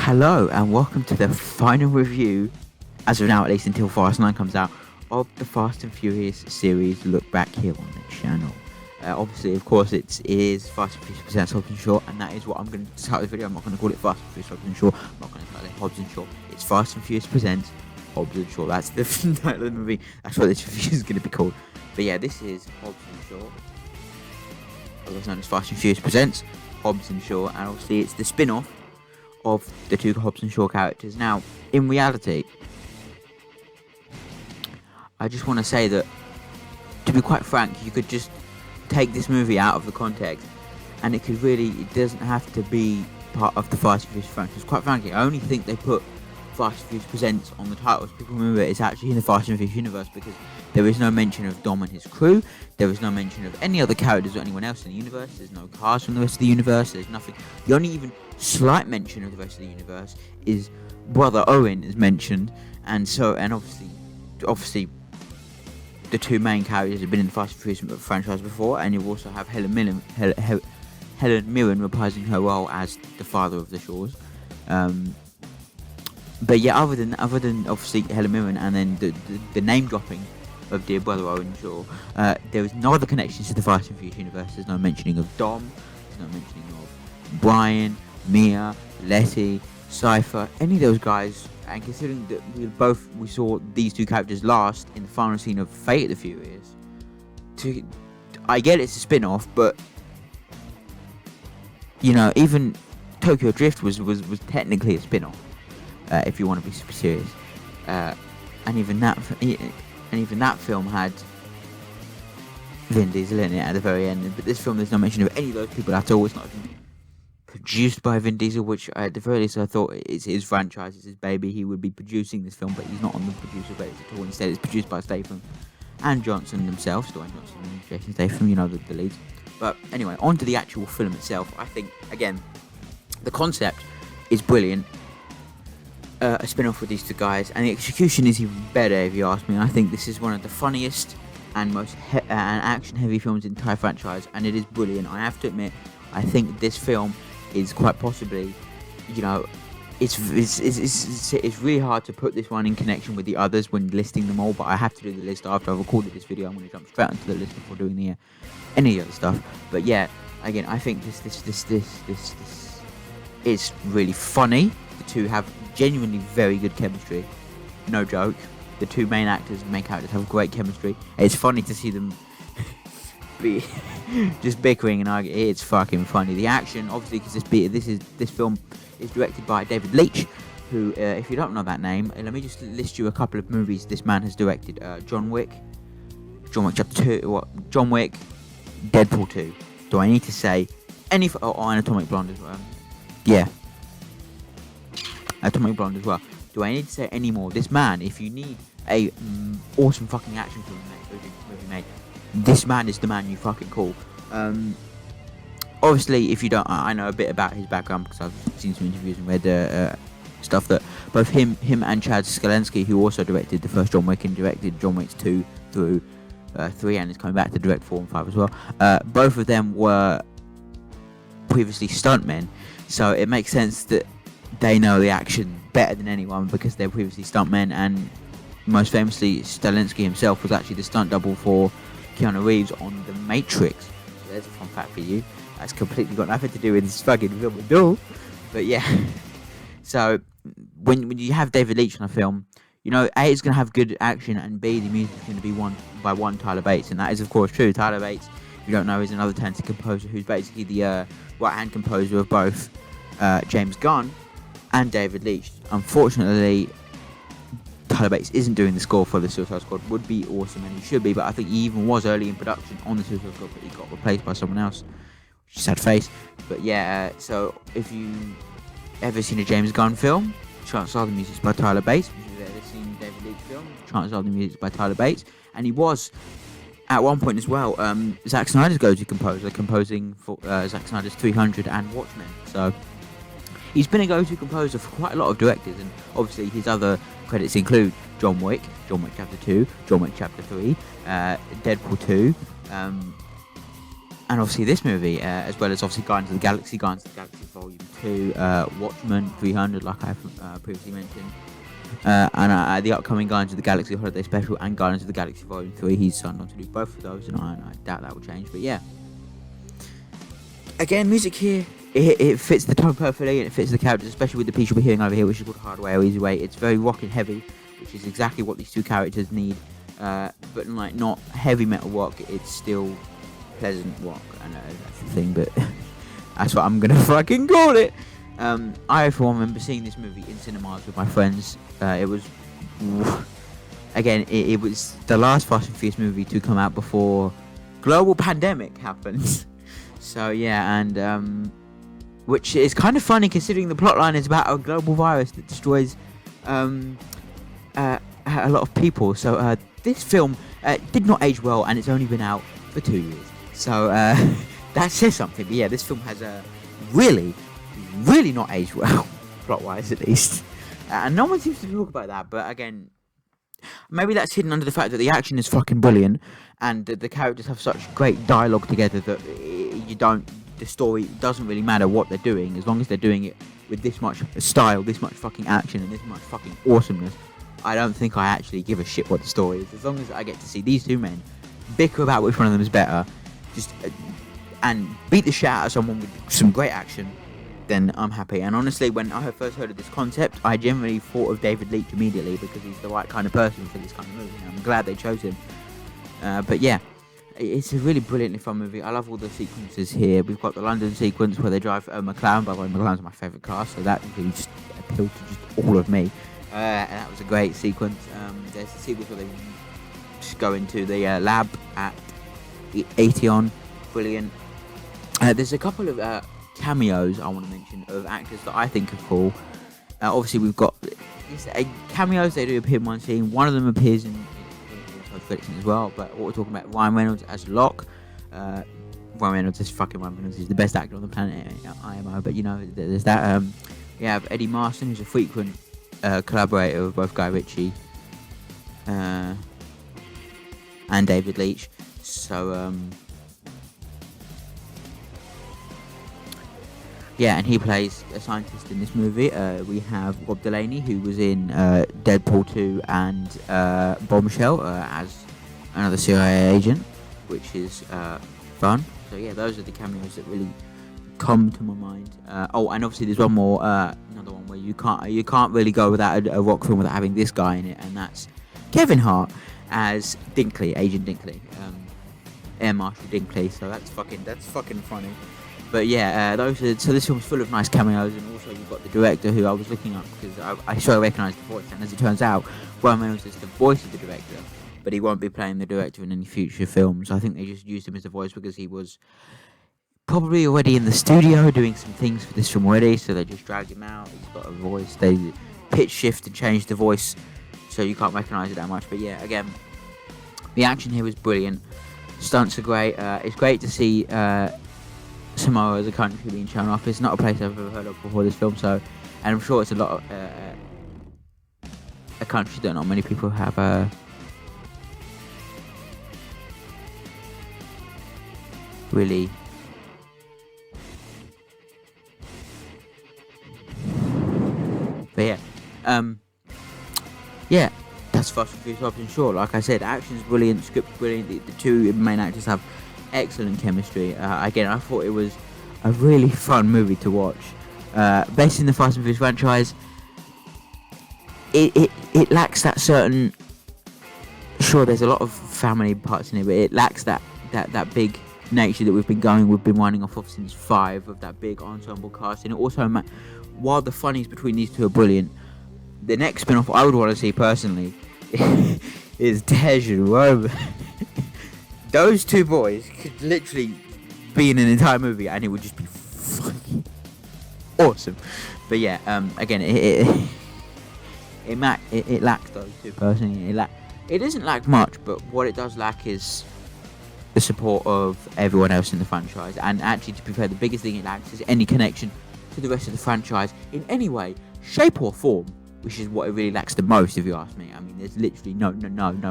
Hello and welcome to the final review, as of now at least until Fast 9 comes out, of the Fast and Furious series Look Back here on the channel. Obviously, of course, it is Fast and Furious presents Hobbs and Shaw, and that is what I'm going to start this video. I'm not going to call it Fast and Furious Hobbs and Shaw, I'm not going to call it Hobbs and Shaw. It's Fast and Furious presents Hobbs and Shaw. That's the title of the movie, that's what this review is going to be called. But yeah, this is Hobbs and Shaw, otherwise known as Fast and Furious presents Hobbs and Shaw, and obviously it's the spin-off of the two Hobbs and Shaw characters. Now, in reality, I just want to say that, to be quite frank, you could just take this movie out of the context, and it doesn't have to be part of the Fast and Furious franchise. Quite frankly, I only think they put Fast and Furious Presents on the titles. People remember it's actually in the Fast and Furious universe because there is no mention of Dom and his crew. There is no mention of any other characters or anyone else in the universe. There's no cars from the rest of the universe. There's nothing. The only even slight mention of the rest of the universe is Brother Owen is mentioned, and obviously the two main characters have been in the Fast and Furious franchise before, and you also have Helen Mirren reprising her role as the father of the Shaws. But yeah, other than obviously Helen Mirren and then the name dropping of dear Brother Owen Shaw, there is no other connections to the Fast and Furious universe. There's no mentioning of Dom. There's no mentioning of Brian, Mia, Letty, Cypher, any of those guys. And considering that we saw these two characters last in the final scene of Fate of the Furious, I get it's a spin-off, but you know, even Tokyo Drift was technically a spin-off, if you want to be super serious. And even that film had Vin Diesel in it at the very end. But this film, there's no mention of any of those people at all. It's not even produced by Vin Diesel, which at the very least I thought it's his franchise, it's his baby. He would be producing this film, but he's not on the producer base at all. Instead, it's produced by Statham and Johnson themselves, Dwayne Johnson and Jason Statham, you know, the leads. But anyway, on to the actual film itself. I think, again, the concept is brilliant. A spin-off with these two guys, and the execution is even better, if you ask me. I think this is one of the funniest and most action-heavy films in the entire franchise, and it is brilliant. I have to admit, I think this film is quite possibly, you know, it's really hard to put this one in connection with the others when listing them all, but I have to do the list after I've recorded this video. I'm going to jump straight into the list before doing any other stuff. But yeah, again, I think this is really funny. The two have genuinely very good chemistry, no joke. The two main actors and main characters have great chemistry. It's funny to see them be just bickering and arguing. It's fucking funny. The action, obviously, because this film is directed by David Leitch, who, if you don't know that name, let me just list you a couple of movies this man has directed. John Wick Chapter 2, John Wick, Deadpool 2. Do I need to say any? And Atomic Blonde as well. Yeah. Atomic Blonde as well. Do I need to say any more? This man, if you need a awesome fucking action film movie made, this man is the man you fucking call. Obviously, if you don't, I know a bit about his background because I've seen some interviews and read stuff that both him and Chad Skolensky, who also directed the first John Wick and directed John Wick 2 through 3 and is coming back to direct 4 and 5 as well. Both of them were previously stuntmen, so it makes sense that they know the action better than anyone because they're previously stuntmen, and most famously, Skolensky himself was actually the stunt double for Keanu Reeves on The Matrix. So there's a fun fact for you. That's completely got nothing to do with this fucking film at all. But yeah. So when you have David Leitch on a film, you know, A, it's going to have good action, and B, the music is going to be one by Tyler Bates. And that is, of course, true. Tyler Bates, if you don't know, is another talented composer who's basically the right-hand composer of both James Gunn and David Leitch. Unfortunately, Tyler Bates isn't doing the score for the Suicide Squad. Would be awesome, and he should be, but I think he even was early in production on the Suicide Squad, but he got replaced by someone else, which is sad face. But yeah, so if you ever seen a James Gunn film, chances are the music's by Tyler Bates. If you've ever seen David Leitch film, chances are the music's by Tyler Bates. And he was, at one point as well, Zack Snyder's go-to composer, composing for Zack Snyder's 300 and Watchmen. So he's been a go-to composer for quite a lot of directors, and obviously his other credits include John Wick Chapter 2, John Wick Chapter 3, Deadpool 2, and obviously this movie, as well as obviously Guardians of the Galaxy Volume 2, Watchmen 300, like I've previously mentioned, and the upcoming Guardians of the Galaxy Holiday Special and Guardians of the Galaxy Volume 3. He's signed on to do both of those, and I doubt that will change. But yeah, again, music here, it fits the tone perfectly, and it fits the characters, especially with the piece you'll be hearing over here, which is called Hard Way or Easy Way. It's very rock and heavy, which is exactly what these two characters need, but like not heavy metal rock. It's still pleasant rock. I know that's the thing, but that's what I'm gonna fucking call it. I, for one, remember seeing this movie in cinemas with my friends. It was, again, it was the last Fast and Furious movie to come out before global pandemic happened. So yeah, and which is kind of funny considering the plotline is about a global virus that destroys a lot of people. So this film did not age well, and it's only been out for 2 years. So that says something. But yeah, this film has really not aged well, plot-wise at least. And no one seems to talk about that. But again, maybe that's hidden under the fact that the action is fucking brilliant, and the characters have such great dialogue together that the story doesn't really matter what they're doing, as long as they're doing it with this much style, this much fucking action, and this much fucking awesomeness. I don't think I actually give a shit what the story is, as long as I get to see these two men bicker about which one of them is better, just and beat the shit out of someone with some great action, then I'm happy. And honestly, when I first heard of this concept, I generally thought of David Leitch immediately, because he's the right kind of person for this kind of movie, and I'm glad they chose him. But yeah, it's a really brilliantly fun movie. I love all the sequences here. We've got the London sequence where they drive McLaren. By the way, McLaren's my favourite car, so that really just appealed to just all of me. And that was a great sequence. There's the sequence where they just go into the lab at Aetion. Brilliant. There's a couple of cameos I want to mention of actors that I think are cool. Obviously, we've got cameos. They do appear in one scene. One of them appears in credits as well. But what we're talking about, Ryan Reynolds as Locke. Ryan Reynolds is fucking Ryan Reynolds. He's the best actor on the planet. IMO. But you know, there's that. We have Eddie Marston, who's a frequent collaborator with both Guy Ritchie and David Leitch. So yeah, and he plays a scientist in this movie. We have Rob Delaney, who was in Deadpool 2 and Bombshell as another CIA agent, which is fun. So yeah, those are the cameos that really come to my mind. Oh, and obviously there's one more, another one where you can't really go without a rock film without having this guy in it, and that's Kevin Hart as Dinkley, Agent Dinkley, Air Marshal Dinkley. So that's fucking funny. But yeah, so this film's full of nice cameos, and also you've got the director, who I was looking up because I sort of recognised the voice, and as it turns out, Ryan Reynolds is the voice of the director, but he won't be playing the director in any future films. I think they just used him as the voice because he was probably already in the studio doing some things for this film already, so they just dragged him out. He's got a voice. They pitch shift and change the voice, so you can't recognise it that much. But yeah, again, the action here was brilliant. Stunts are great. It's great to see Samoa as a country being shown off. It's not a place I've ever heard of before this film, so, and I'm sure it's a lot of a country that not many people have really but yeah, that's Fast and Furious Hobbs in short. Like I said, action's brilliant, script's brilliant, the two main actors have excellent chemistry. Again, I thought it was a really fun movie to watch. Based in the Fast and Furious franchise, it lacks that certain. Sure, there's a lot of family parts in it, but it lacks that big nature that we've been running off of since 5, of that big ensemble cast. And it also, while the funnies between these two are brilliant, the next spin-off I would want to see personally is Tej and Roman. Those two boys could literally be in an entire movie, and it would just be fucking awesome. But yeah, again, it lacks those two personally. It doesn't lack much, but what it does lack is the support of everyone else in the franchise. And actually, to be fair, the biggest thing it lacks is any connection to the rest of the franchise in any way, shape or form, which is what it really lacks the most, if you ask me. I mean, there's literally no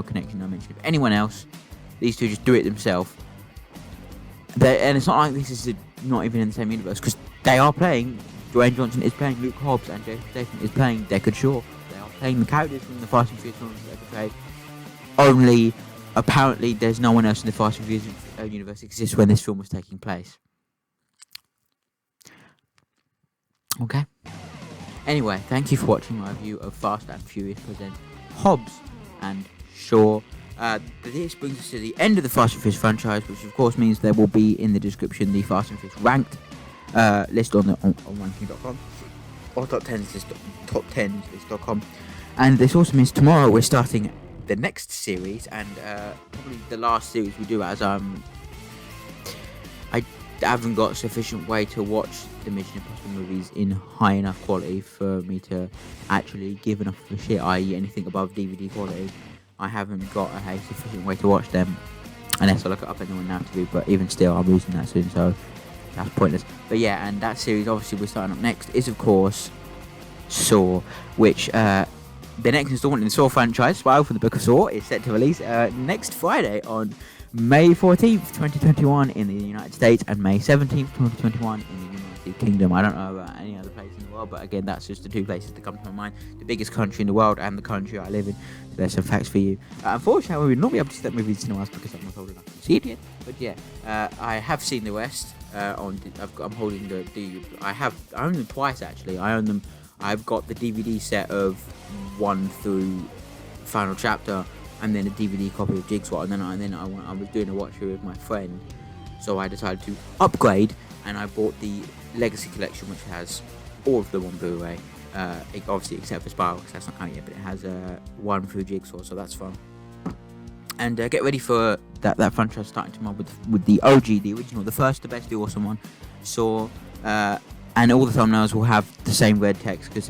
connection, no mention of anyone else. These two just do it themselves. And it's not like this is not even in the same universe, because they are playing. Dwayne Johnson is playing Luke Hobbs, and Jason Statham is playing Deckard Shaw. They are playing the characters from the Fast and Furious films that they portrayed. Only, apparently, there's no one else in the Fast and Furious universe exists when this film was taking place. Okay. Anyway, thank you for watching my review of Fast and Furious present Hobbs and Shaw. This brings us to the end of the Fast and Furious franchise, which of course means there will be in the description the Fast and Furious ranked list on ranking.com or top 10s list.com. And this also means tomorrow we're starting the next series, and probably the last series we do, as I haven't got sufficient way to watch the Mission Impossible movies in high enough quality for me to actually give enough of a shit, i.e. anything above DVD quality. I haven't got a sufficient way to watch them, unless I look it up anyone now to do, but even still I'm losing that soon, so that's pointless. But yeah, and that series obviously we're starting up next is of course Saw, which the next installment in the Saw franchise, Spiral from the Book of Saw, is set to release next Friday on May 14th, 2021 in the United States, and May 17th, 2021 in the United Kingdom. I don't know about any other place in the world, but again, that's just the two places that come to my mind. The biggest country in the world and the country I live in. So there's some facts for you. Unfortunately, we will not be able to see that movie in cinemas because I'm not old enough to see it yet. But yeah, I have seen the rest. I'm holding I own them twice actually. I've got the DVD set of 1 through Final Chapter, and then a DVD copy of Jigsaw, and then I was doing a watch through with my friend, so I decided to upgrade, and I bought the Legacy Collection, which has all of them on Blu-ray, obviously except for Spiral, because that's not out yet, but it has 1 through Jigsaw, so that's fun. And get ready for that franchise starting tomorrow with the OG, the original, the first, the best, the awesome one. Saw, and all the thumbnails will have the same red text, because